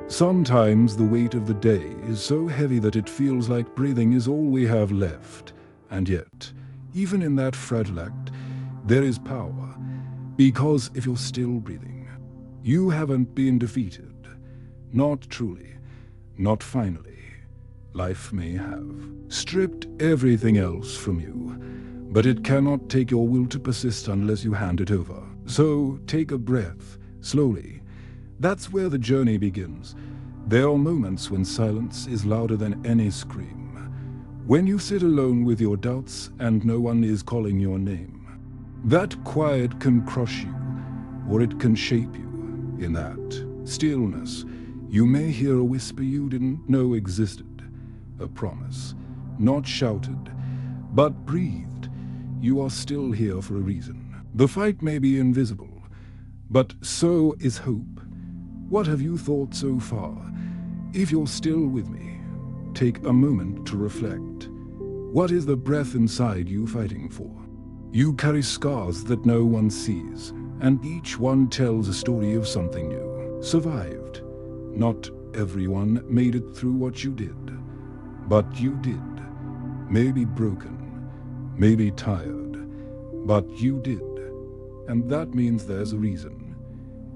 Sometimes the weight of the day is so heavy that it feels like breathing is all we have left. And yet, even in that fragile act, there is power. Because if you're still breathing, you haven't been defeated. Not truly. Not finally. Life may have stripped everything else from you, but it cannot take your will to persist unless you hand it over. So take a breath, slowly. That's where the journey begins. There are moments when silence is louder than any scream. When you sit alone with your doubts and no one is calling your name. That quiet can crush you, or it can shape you. In that stillness, you may hear a whisper you didn't know existed. A promise, not shouted, but breathed. You are still here for a reason. The fight may be invisible, but so is hope. What have you thought so far? If you're still with me, take a moment to reflect. What is the breath inside you fighting for? You carry scars that no one sees, and each one tells a story of something new. Survived. Not everyone made it through what you did, but you did. Maybe broken, maybe tired, but you did. And that means there's a reason.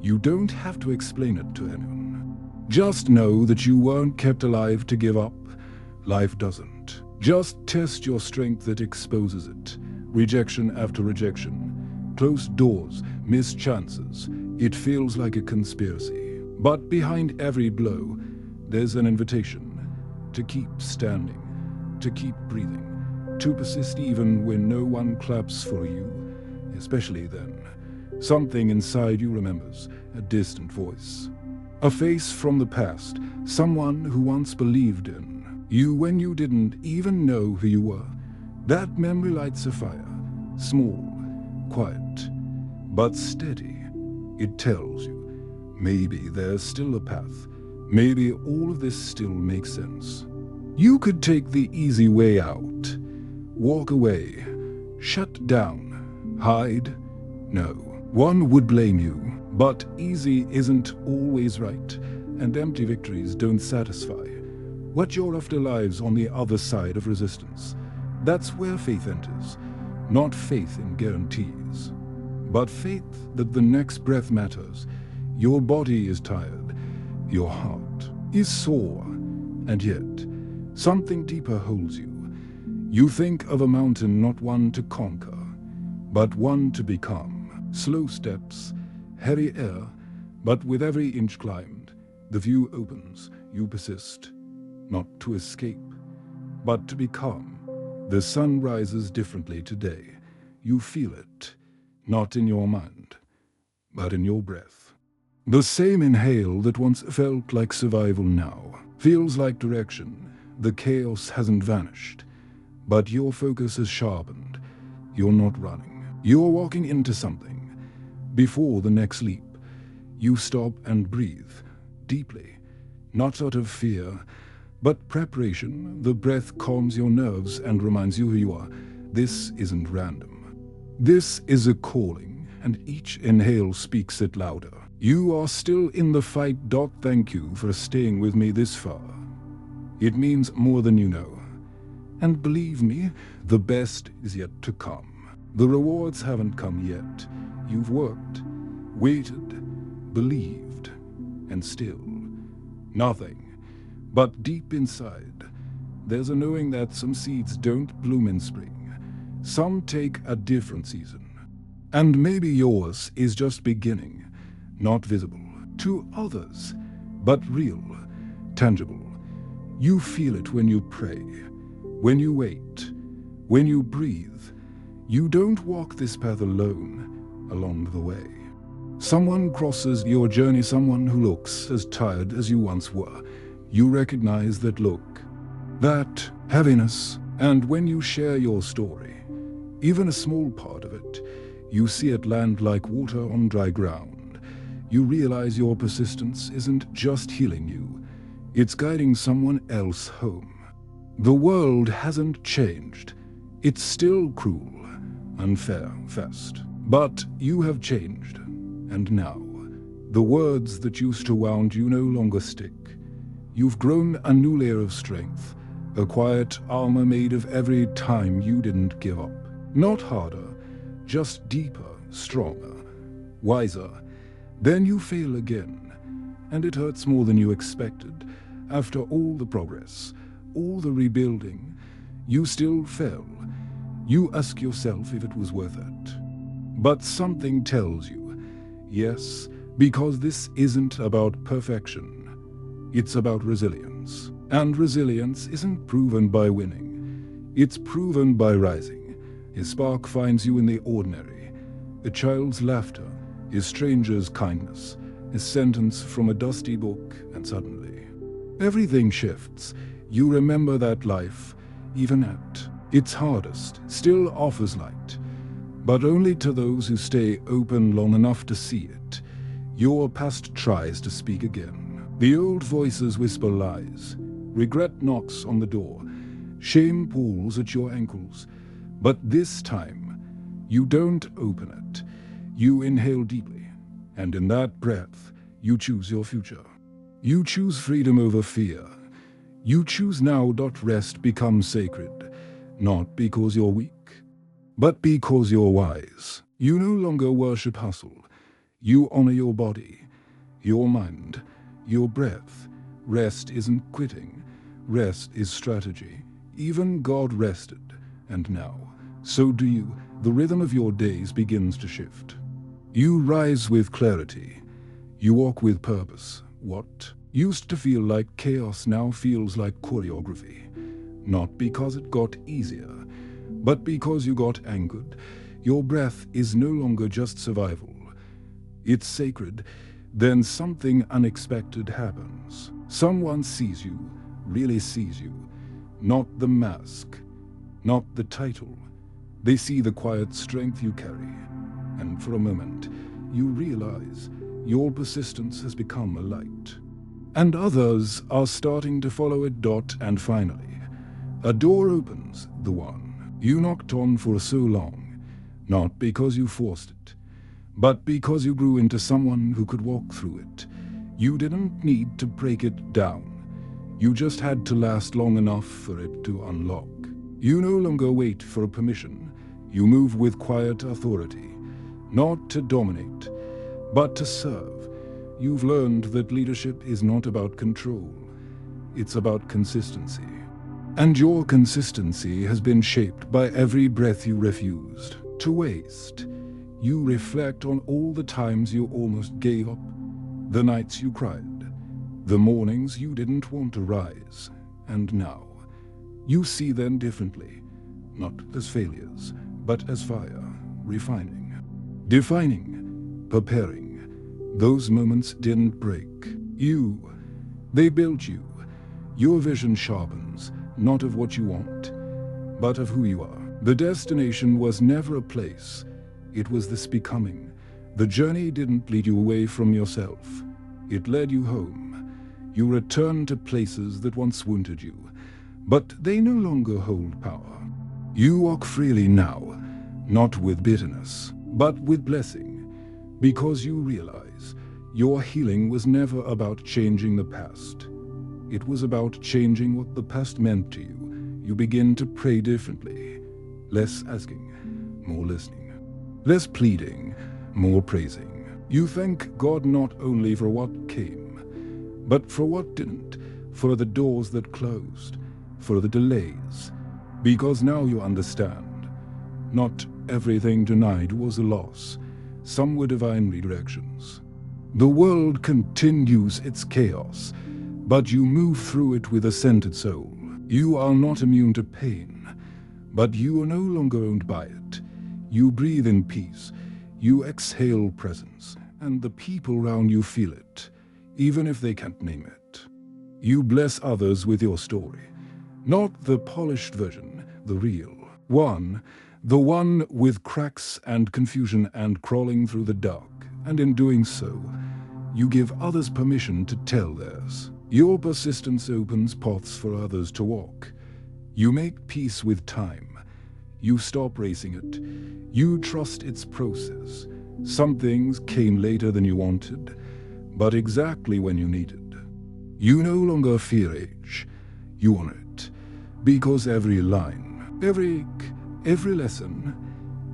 You don't have to explain it to anyone. Just know that you weren't kept alive to give up. Life doesn't. Just test your strength that exposes it. Rejection after rejection. Closed doors, missed chances. It feels like a conspiracy. But behind every blow, there's an invitation to keep standing, to keep breathing, to persist even when no one claps for you, especially then. Something inside you remembers, a distant voice. A face from the past, someone who once believed in you when you didn't even know who you were. That memory lights a fire, small, quiet, but steady. It tells you, maybe there's still a path. Maybe all of this still makes sense. You could take the easy way out. Walk away. Shut down. Hide. No. One would blame you. But easy isn't always right, and empty victories don't satisfy. What you're after lies on the other side of resistance. That's where faith enters. Not faith in guarantees, but faith that the next breath matters. Your body is tired. Your heart is sore. And yet, something deeper holds you. You think of a mountain not one to conquer, but one to become. Slow steps, heavy air, but with every inch climbed, the view opens. You persist, not to escape, but to become. The sun rises differently today. You feel it, not in your mind, but in your breath. The same inhale that once felt like survival now feels like direction. The chaos hasn't vanished, but your focus has sharpened. You're not running. You're walking into something. Before the next leap, you stop and breathe deeply, not out of fear, but preparation. The breath calms your nerves and reminds you who you are. This isn't random. This is a calling, and each inhale speaks it louder. You are still in the fight. Thank you for staying with me this far. It means more than you know. And believe me, the best is yet to come. The rewards haven't come yet. You've worked, waited, believed, and still nothing. But deep inside, there's a knowing that some seeds don't bloom in spring. Some take a different season. And maybe yours is just beginning, not visible to others, but real, tangible. You feel it when you pray, when you wait, when you breathe. You don't walk this path alone along the way. Someone crosses your journey, someone who looks as tired as you once were. You recognize that look, that heaviness, and when you share your story, even a small part of it, you see it land like water on dry ground. You realize your persistence isn't just healing you, it's guiding someone else home. The world hasn't changed. It's still cruel, unfair, fast. But you have changed, and now The words that used to wound you no longer stick. You've grown a new layer of strength, a quiet armor made of every time you didn't give up. Not harder, just deeper, stronger, wiser. Then you fail again, and it hurts more than you expected. After all the progress, all the rebuilding, you still fell. You ask yourself if it was worth it. But something tells you, yes, because this isn't about perfection. It's about resilience. And resilience isn't proven by winning. It's proven by rising. A spark finds you in the ordinary. A child's laughter, a stranger's kindness, a sentence from a dusty book, and suddenly everything shifts. You remember that life, even at its hardest, still offers light, but only to those who stay open long enough to see it. Your past tries to speak again. The old voices whisper lies. Regret knocks on the door. Shame pulls at your ankles. But this time, you don't open it. You inhale deeply, and in that breath, you choose your future. You choose freedom over fear. You choose now. Rest becomes sacred, not because you're weak, but because you're wise. You no longer worship hustle. You honor your body, your mind, your breath. Rest isn't quitting. Rest is strategy. Even God rested, and now, so do you. The rhythm of your days begins to shift. You rise with clarity. You walk with purpose. What used to feel like chaos now feels like choreography. Not because it got easier, but because you got anchored. Your breath is no longer just survival. It's sacred. Then something unexpected happens. Someone sees you, really sees you. Not the mask, not the title. They see the quiet strength you carry. And for a moment, you realize your persistence has become a light. And others are starting to follow it. And finally, a door opens, the one you knocked on for so long. Not because you forced it, but because you grew into someone who could walk through it. You didn't need to break it down. You just had to last long enough for it to unlock. You no longer wait for permission. You move with quiet authority, not to dominate, but to serve. You've learned that leadership is not about control. It's about consistency. And your consistency has been shaped by every breath you refused to waste. You reflect on all the times you almost gave up, the nights you cried, the mornings you didn't want to rise. And now, you see them differently, not as failures, but as fire, refining, defining, preparing. Those moments didn't break you. They built you. Your vision sharpens, not of what you want, but of who you are. The destination was never a place. It was this becoming. The journey didn't lead you away from yourself. It led you home. You returned to places that once wounded you, but they no longer hold power. You walk freely now, not with bitterness, but with blessing, because you realize your healing was never about changing the past. It was about changing what the past meant to you. You begin to pray differently, less asking, more listening. Less pleading, more praising. You thank God not only for what came, but for what didn't, for the doors that closed, for the delays. Because now you understand, not everything denied was a loss. Some were divine redirections. The world continues its chaos, but you move through it with a centered soul. You are not immune to pain, but you are no longer owned by it. You breathe in peace, you exhale presence, and the people around you feel it, even if they can't name it. You bless others with your story, not the polished version, the real one, the one with cracks and confusion and crawling through the dark. And in doing so, you give others permission to tell theirs. Your persistence opens paths for others to walk. You make peace with time. You stop racing it. You trust its process. Some things came later than you wanted, but exactly when you need it. You no longer fear age, you honor it, because every line, every lesson,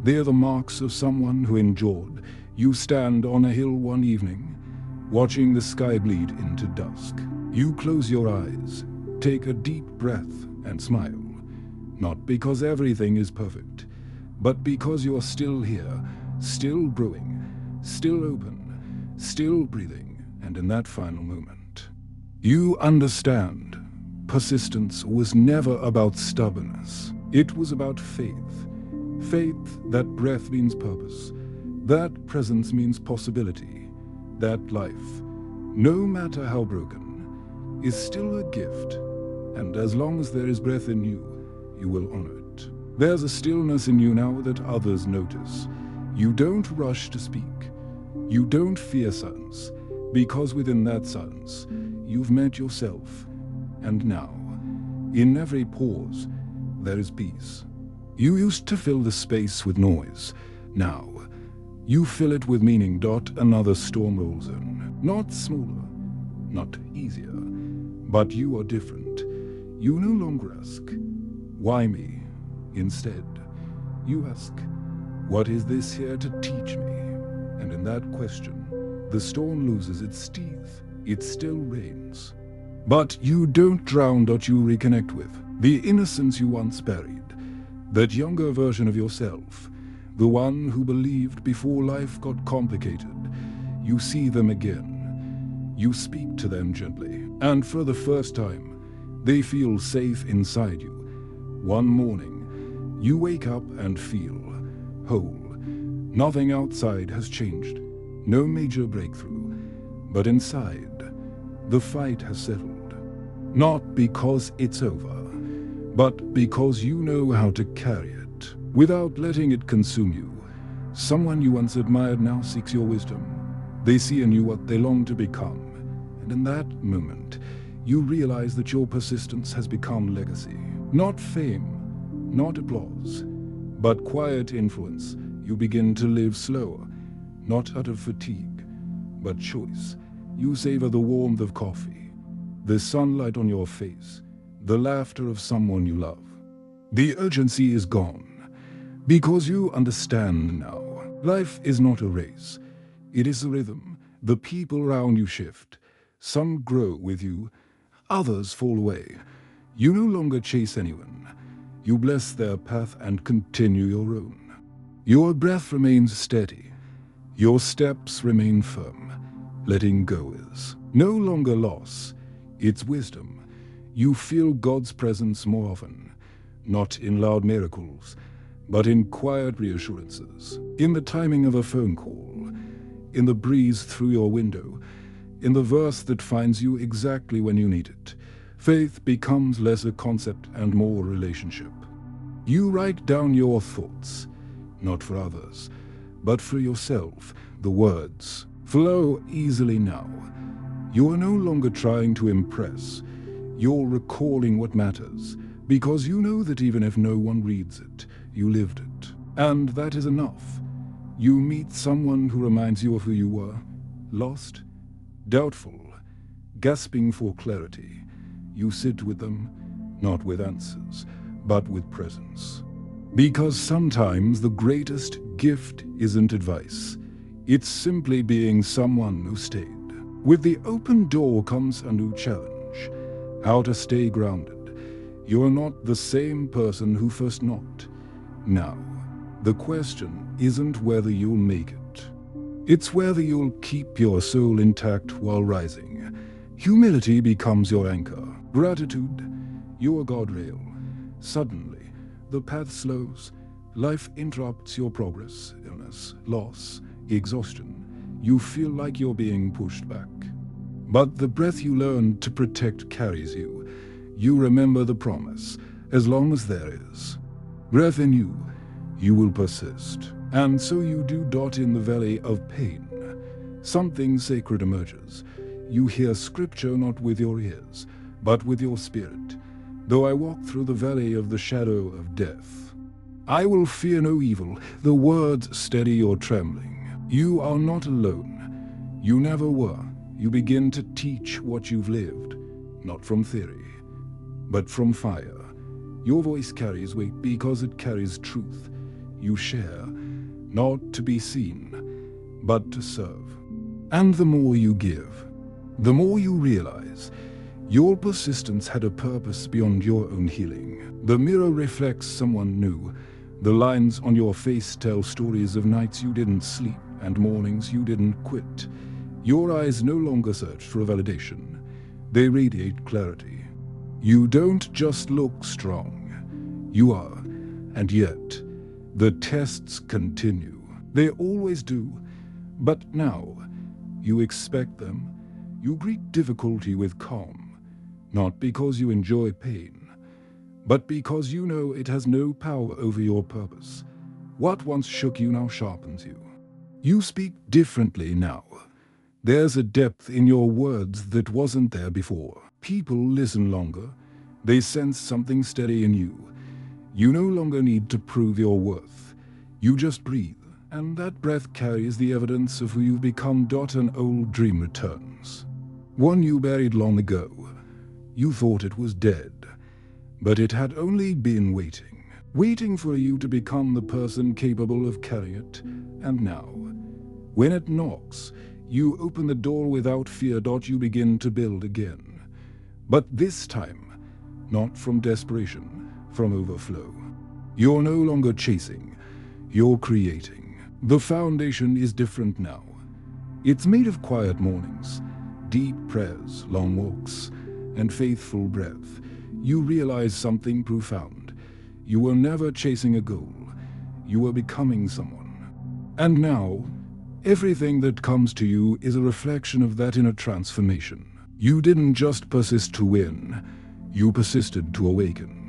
they are the marks of someone who endured. You stand on a hill one evening, watching the sky bleed into dusk. You close your eyes, take a deep breath, and smile. Not because everything is perfect, but because you are still here, still brewing, still open, still breathing, and in that final moment, you understand. Persistence was never about stubbornness. It was about faith. Faith that breath means purpose, that presence means possibility, that life, no matter how broken, is still a gift, and as long as there is breath in you, you will honor it. There's a stillness in you now that others notice. You don't rush to speak. You don't fear silence, because within that silence, you've met yourself. And now, in every pause, there is peace. You used to fill the space with noise. Now, you fill it with meaning. Another storm rolls in. Not smaller, not easier, but you are different. You no longer ask, why me? Instead, you ask, what is this here to teach me? And in that question, the storm loses its teeth. It still rains. But you don't drown. You reconnect with the innocence you once buried, that younger version of yourself, the one who believed before life got complicated. You see them again. You speak to them gently, and for the first time, they feel safe inside you. One morning, you wake up and feel whole. Nothing outside has changed, no major breakthrough, but inside, the fight has settled. Not because it's over, but because you know how to carry it without letting it consume you. Someone you once admired now seeks your wisdom. They see in you what they long to become, and in that moment, you realize that your persistence has become legacy. Not fame, not applause, but quiet influence. You begin to live slower, not out of fatigue, but choice. You savor the warmth of coffee, the sunlight on your face, the laughter of someone you love. The urgency is gone, because you understand now. Life is not a race. It is a rhythm. The people around you shift. Some grow with you, others fall away. You no longer chase anyone. You bless their path and continue your own. Your breath remains steady. Your steps remain firm. Letting go is no longer loss. It's wisdom. You feel God's presence more often, not in loud miracles, but in quiet reassurances, in the timing of a phone call, in the breeze through your window, in the verse that finds you exactly when you need it. Faith becomes less a concept and more relationship. You write down your thoughts, not for others, but for yourself. The words flow easily now. You are no longer trying to impress. You're recalling what matters, because you know that even if no one reads it, you lived it. And that is enough. You meet someone who reminds you of who you were, lost, doubtful, gasping for clarity. You sit with them, not with answers, but with presence. Because sometimes the greatest gift isn't advice. It's simply being someone who stayed. With the open door comes a new challenge. How to stay grounded. You're not the same person who first knocked. Now, the question isn't whether you'll make it. It's whether you'll keep your soul intact while rising. Humility becomes your anchor. Gratitude, your guardrail. Suddenly, the path slows. Life interrupts your progress. Illness, loss, exhaustion. You feel like you're being pushed back. But the breath you learned to protect carries you. You remember the promise, as long as there is breath in you, you will persist. And so you do. In the valley of pain, something sacred emerges. You hear scripture not with your ears, but with your spirit. Though I walk through the valley of the shadow of death, I will fear no evil. The words steady your trembling. You are not alone. You never were. You begin to teach what you've lived, not from theory, but from fire. Your voice carries weight because it carries truth. You share, not to be seen, but to serve. And the more you give, the more you realize your persistence had a purpose beyond your own healing. The mirror reflects someone new. The lines on your face tell stories of nights you didn't sleep and mornings you didn't quit. Your eyes no longer search for validation. They radiate clarity. You don't just look strong. You are. And yet, the tests continue. They always do. But now, you expect them. You greet difficulty with calm. Not because you enjoy pain, but because you know it has no power over your purpose. What once shook you now sharpens you. You speak differently now. There's a depth in your words that wasn't there before. People listen longer. They sense something steady in you. You no longer need to prove your worth. You just breathe, and that breath carries the evidence of who you've become. An old dream returns. One you buried long ago. You thought it was dead, but it had only been waiting for you to become the person capable of carrying it. And now, when it knocks, you open the door without fear. You begin to build again. But this time, not from desperation, from overflow. You're no longer chasing, you're creating. The foundation is different now. It's made of quiet mornings, deep prayers, long walks, and faithful breath. You realize something profound. You were never chasing a goal. You were becoming someone. And now, everything that comes to you is a reflection of that inner transformation. You didn't just persist to win. You persisted to awaken.